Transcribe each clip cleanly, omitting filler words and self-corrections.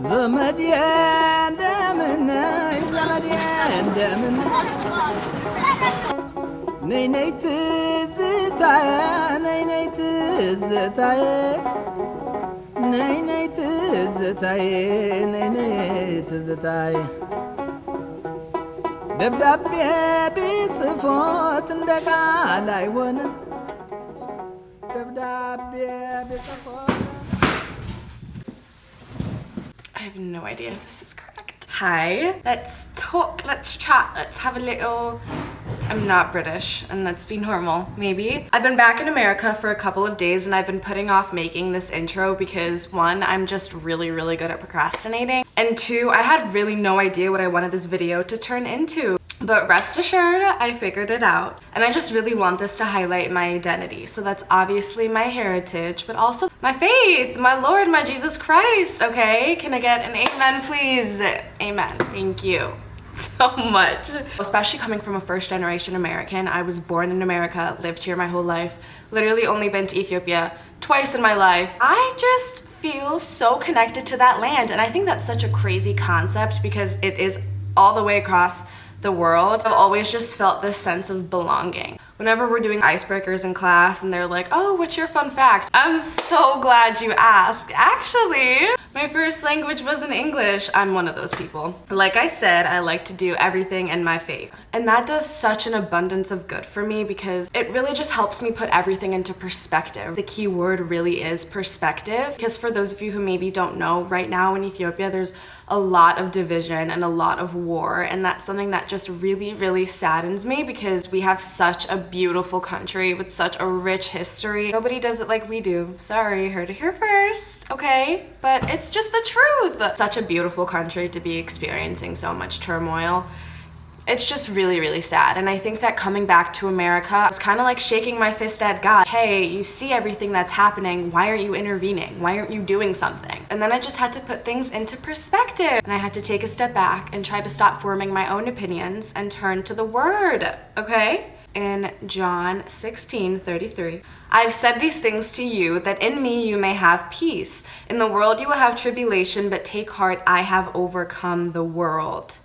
ዘመዴ እንደምን ዘመዴ እንደምን ነይ ነይ ትዝታዬ ነይ ነይ ትዝታዬ ነይ ነይ ትዝታዬ ነይ ነይ ትዝታዬ ደብዳቤ ቢጽፎት እንደ ቃል አይሆንም ደብዳቤ ቢጽፎት I have no idea if this is correct. Hi, let's talk, let's chat, let's have a little... I'm not British, and let's be normal, maybe. I've been back in America for a couple of days and I've been putting off making this intro because one, I'm just really good at procrastinating. And two, I had really no idea what I wanted this video to turn into. But rest assured, I figured it out. And I just really want this to highlight my identity. So that's obviously my heritage, but also my faith, my Lord, my Jesus Christ, okay? Can I get an amen, please? Amen. Thank you so much. Especially coming from a first-generation American. I was born in America, lived here my whole life, literally only been to Ethiopia twice in my life. I just feel so connected to that land. And I think that's such a crazy concept because it is all the way across the world. I've always just felt this sense of belonging. Whenever we're doing icebreakers in class and they're like, oh, what's your fun fact? I'm so glad you asked. Actually, my first language wasn't English. I'm one of those people. Like I said, I like to do everything in my faith. And that does such an abundance of good for me because it really just helps me put everything into perspective. The key word really is perspective. Because for those of you who maybe don't know, right now in Ethiopia, there's a lot of division and a lot of war. And that's something that just really saddens me because we have such a beautiful country with such a rich history. Nobody does it like we do. Sorry, heard it here first, okay? But it's just the truth. Such a beautiful country to be experiencing so much turmoil. It's just really sad. And I think that coming back to America, I was kind of like shaking my fist at God. Hey, you see everything that's happening. Why aren't you intervening? Why aren't you doing something? And then I just had to put things into perspective. And I had to take a step back and try to stop forming my own opinions and turn to the word, okay? In John 16:33, I've said these things to you that in me you may have peace. In the world you will have tribulation, but take heart, I have overcome the world.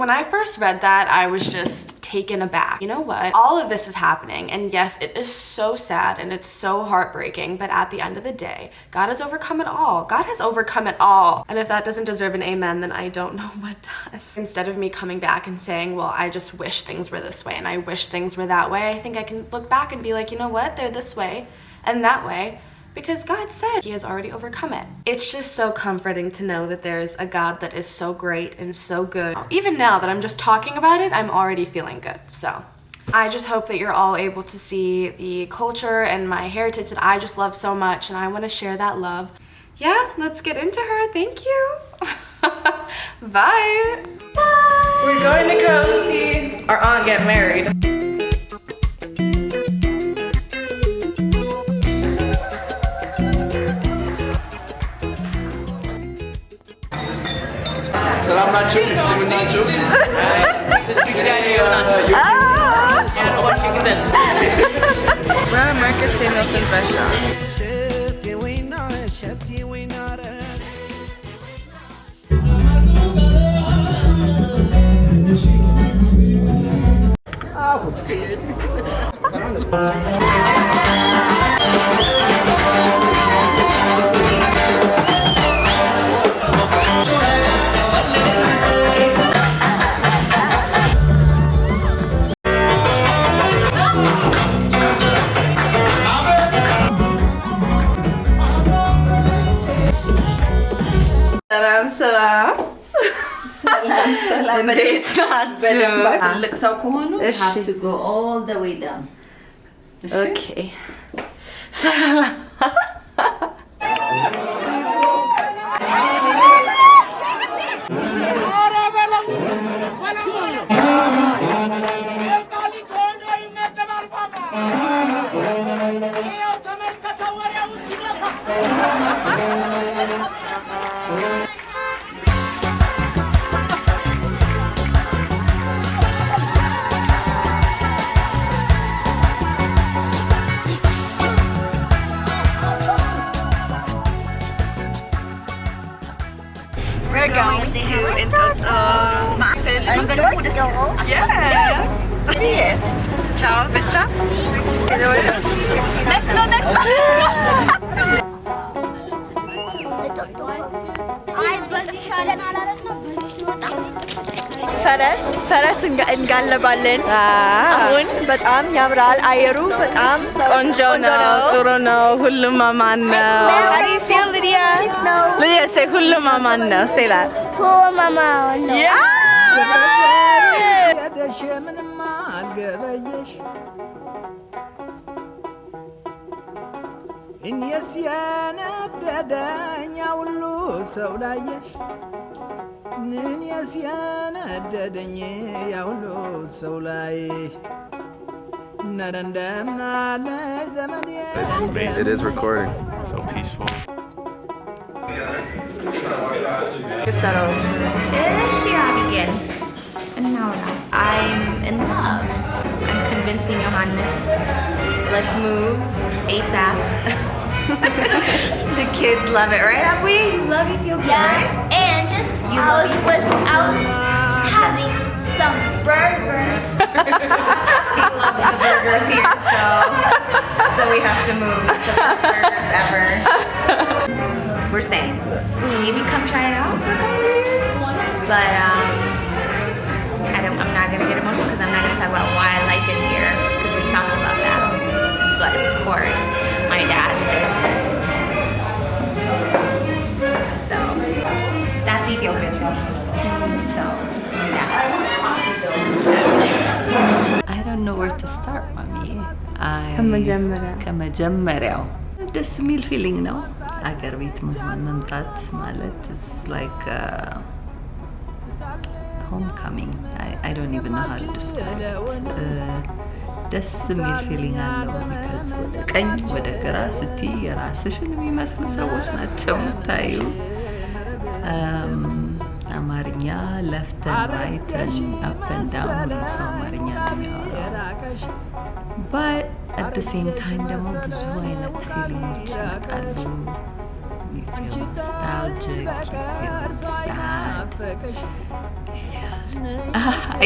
When I first read that, I was just taken aback. You know what? All of this is happening, and yes, it is so sad and it's so heartbreaking, but at the end of the day, God has overcome it all. God has overcome it all. And if that doesn't deserve an amen, then I don't know what does. Instead of me coming back and saying, well, I just wish things were this way and I wish things were that way, I think I can look back and be like, you know what? They're this way and that way. Because God said he has already overcome it. It's just so comforting to know that there's a God that is so great and so good. Even now that I'm just talking about it, I'm already feeling good. So I just hope that you're all able to see the culture and my heritage that I just love so much, and I want to share that love. Yeah, let's get into her. Thank you. Bye. Bye. We're going to go see our aunt get married. Selam nacho, limun nacho. We're at Marcus Samuelson's restaurant. Cheers. Selam. እንዴት ናችሁ? ትልቅ ሰው ከሆኑ have to go all the way down. ኦኬ Yes. Yeah. Ciao, picture. Next, go next. ፈረስ እንጋለባለን። አሁን በጣም ያምራል አየሩ በጣም ቆንጆ ነው፣ ጥሩ ነው፣ ሁሉም አማን ነው። How do you feel, Lydia? Lydia, say ሁሉም አማን ነው. Say that. የደሽ ምንም አልገበየሽ እኔስ የነደደኝ ሁሉ ሰው ላየሽ እኔስ የነደደኝ ሁሉ ሰው ላይ ነረንደምናለ ዘመዴ It is recording. So peaceful. Settled. She Abigail. And now I'm in love. I'm convincing Johannes. Let's move ASAP. The kids love it, right, Abby? You love Ethiopia, right? And I was having some burgers. He loves the burgers here, so we have to move. It's the best burgers ever. We're staying. Maybe come try it out for a couple of years. But I'm not gonna get emotional because I'm not gonna talk about why I like it here because we talked about that. But of course, my dad is. So that's Ethiopian to me. So yeah. I don't know where to start, mommy. ከመጀመሪያው ደስ የሚል ፊሊንግ ነው። አገር ቤት መምጣት ማለት is like homecoming. I don't even know how to describe it. ደስ የሚል ፊሊንግ አለው because ወደ ቀኝ ወደ ግራ ስትይ የራስሽን የሚመስሉ ሰዎች ናቸው የምታዩ። አማርኛ ለፍተን ራይተን up and down ሁሉ ሰው አማርኛ ነው የሚያወራው። but at the same time ደግሞ ብዙ አይነት ፊሊንጎች ይመጣሉ። You feel nostalgic, you feel sad.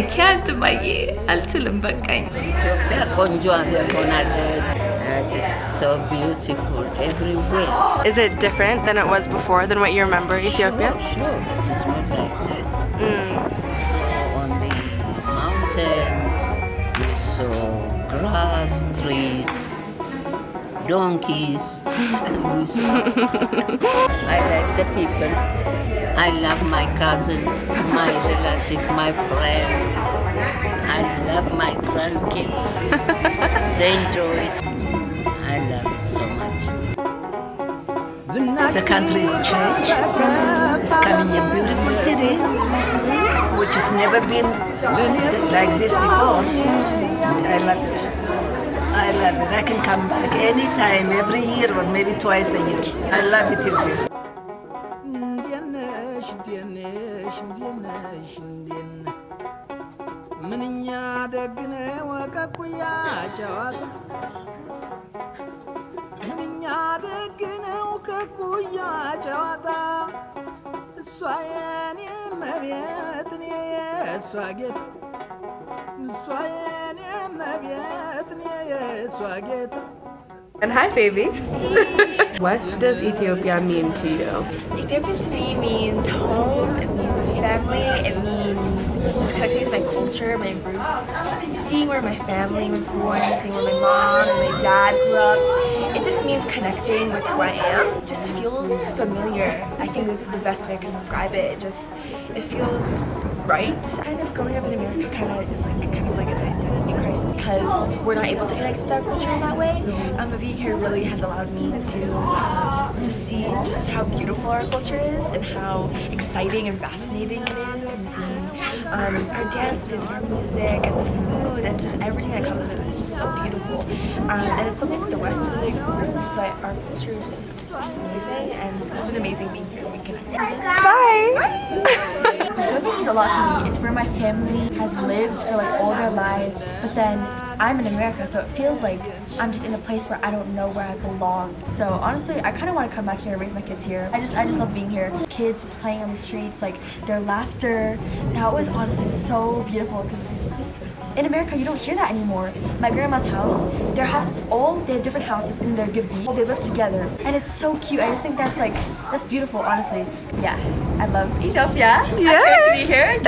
I can't ማየ አልችልም በቃኝ። ኢትዮጵያ ቆንጆ ሀገር ሆናለች። It is so beautiful everywhere. Is it different than it was before, than what you remember Ethiopia? Sure. It is not like this. On the mountain, we saw grass, trees, donkeys, and we saw. I like the people. I love my cousins, my relatives, my friends. I love my grandkids. They enjoy it. I love it so much. The country is changed. It's coming a beautiful city, which has never been like this before. I love it. I love it. I can come back anytime, every year, or maybe twice a year. I love Ethiopia. ምንኛ ደግነ ወከኩያ ጨዋታ ምንኛ ደግነው ከኩያ ጨዋታ እሷ የኔ መቤት እኔ የእሷ ጌታ እሷ የኔ መቤት እኔ የእሷ ጌታ. And hi, baby. What does Ethiopia mean to you? Ethiopia to me means home, it means family, it means just connecting with my culture, my roots, seeing where my family was born, seeing where my mom and my dad grew up. It just means connecting with who I am. It just feels familiar. I think this is the best way I can describe it. It feels right. Kind of growing up in America is kind of like an identity crisis because we're not able to connect with our culture in that way. But being here really has allowed me to just see just how beautiful our culture is and how exciting and fascinating it is, and seeing our dances and our music and the food and just everything that comes with it is just so beautiful. And it's something that the West really ignores, but our culture is just amazing, and it's been amazing being here and being connected. Bye. Ethiopia means a lot to me. It's where my family has lived for like all their lives, but then I'm in America, so it feels like I'm just in a place where I don't know where I belong. So honestly, I kind of want to come back here and raise my kids here. I just love being here. Kids just playing on the streets, like their laughter. That was honestly so beautiful because it's just in America you don't hear that anymore. My grandma's house, their houses they have different houses in their gebiet. They live together, and it's so cute. I just think that's beautiful, honestly. Yeah, I love Ethiopia. Yeah. I'm glad to be here.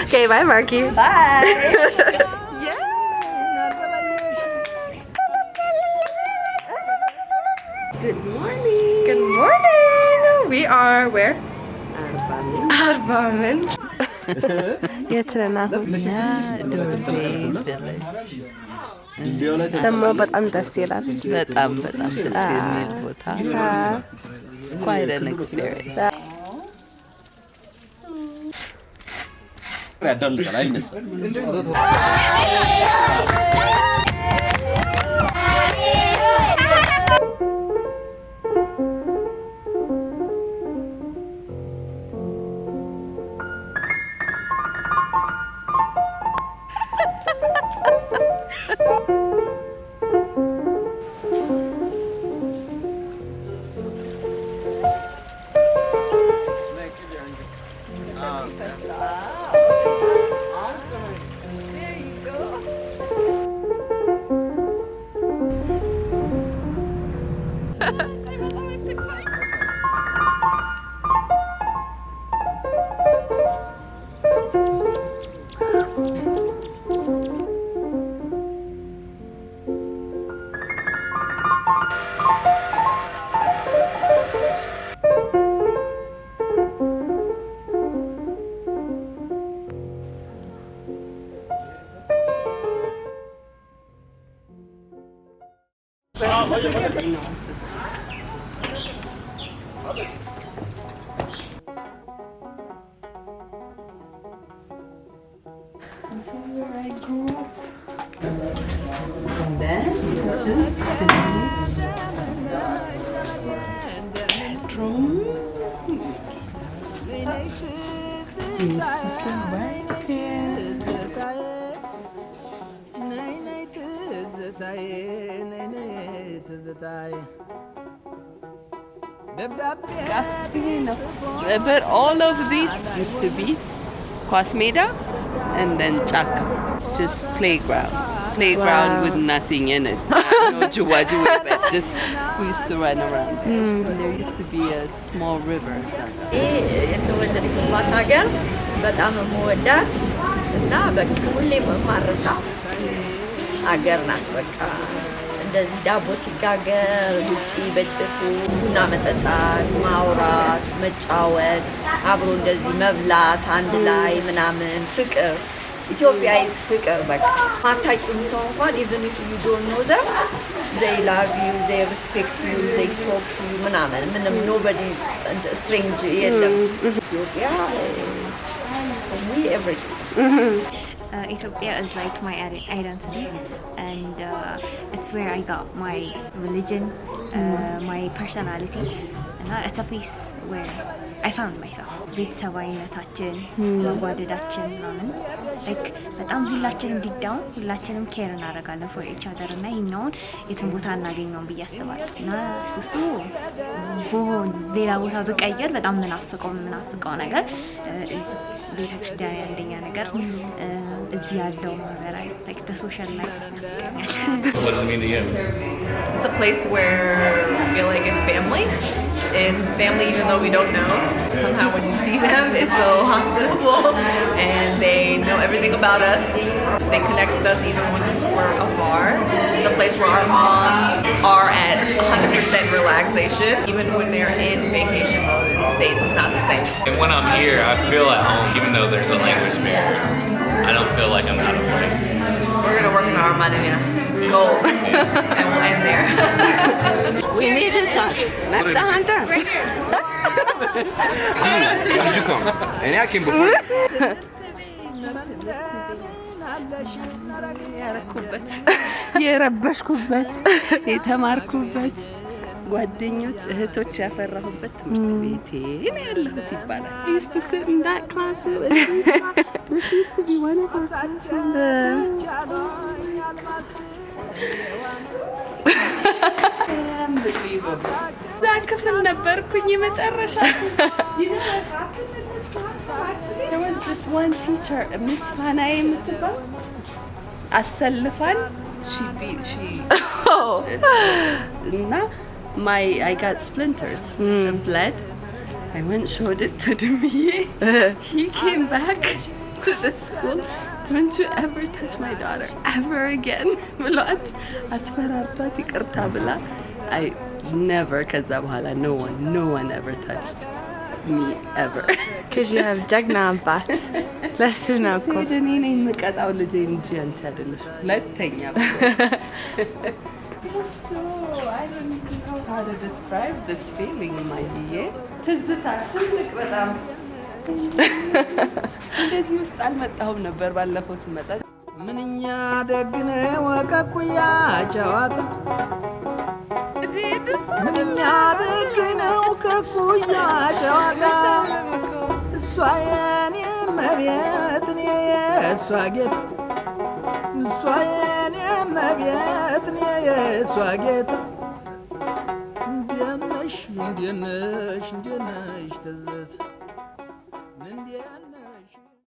Okay, bye, Marky. Bye. Good morning. Good morning. We are where? Arba Minch. የት ነን አሁን? ዶርዜ ቪሌጅ ደግሞ በጣም ደስ ይላል። በጣም ደስ የሚል ቦታ። It's quite an experience. This is where I grew up. And then this is Denise' bedroom. This is right here. But all of these used to be Kwasmeda and then Chaka, just playground with nothing in it. No juwa, but just we used to run around. And there used to be a small river. የተወለድኩባት ሀገር በጣም የምወዳት እና በቃ ሁሌም የማረሳት ሀገር ናት። በቃ እንደዚህ ዳቦ ሲጋገር ውጪ በጭሱ ቡና መጠጣት፣ ማውራት፣ መጫወት፣ አብሮ እንደዚህ መብላት አንድ ላይ ምናምን ፍቅር ኢትዮጵያ is ፍቅር በቃ ማታውቂውም ሰው እንኳን even if you don't know them they love you, they respect you, they talk to you ምናምን ምንም nobody strange የለም። ኢትዮጵያ for me everything. Ethiopia is like my identity, and it's where I got my religion, my personality, and it's a place where I found myself. ቤተሰባዊነታችን መዋደዳችን ምናምን like በጣም ሁላችንም deep down ሁላችንም ኬር እናደርጋለን for each other እና ይሄኛውን የትም ቦታ እናገኘውን ብዬ አስባለሁ እና እሱ በሆን ሌላ ቦታ ብቀየር በጣም ምናፍቀው ነገር ቤተክርስቲያን አንደኛ ነገር እዚህ ያለው ማህበራዊ like the social life What does it mean to you? It's a place where I feel like it's family. It's family even though we don't know. Somehow when you see them, it's so hospitable and they know everything about us. They connect with us even when we're afar. It's a place where our moms are at 100% relaxation. Even when they're in vacation mode in the States, it's not the same. And when I'm here, I feel at home, even though there's a language barrier. I don't feel like I'm out of place. We're going to work on our money goals and we'll end there. We need a son. Metta Hunter. When did you come? And I came before you. የረበሽኩበት የተማርኩበት ጓደኞች እህቶች ያፈራሁበት ትምህርት ቤቴ ነው ያለሁት ይባላል። I used to sit in that classroom. This used to be one of our classrooms. that ክፍል ነበርኩኝ የመጨረሻ There was this one teacher, Miss Fana የምትባል አሰልፋን she እና I got splinters and bled. I went showed it to Demiye. He came back to the school. Don't you ever touch my daughter ever again? ብሏት አስፈራርቷት ይቅርታ ብላ I never ከዛ በኋላ no one ever touched me ever. Because you have ጀግና አባት ለሱ ነው እኮ እኔ ነኝ የምቀጣው ልጄ እንጂ አንቺ አይደለሽ ሁለተኛ So I don't even know how to describe this feeling in my head. ትዝታ ትልቅ በጣም እንደዚህ ውስጥ አልመጣሁም ነበር ባለፈው ስመጣ ምንኛ ደግነ ወቀቁያ ጨዋታ ምንኛ ደግነ ወቀቁያ ጨዋታ እሷ የኔ መቤት እኔ የእሷ ጌታ እሷ የኔ መቤት እኔ የእሷ ጌታ እንደነሽ ትዝት እንዴት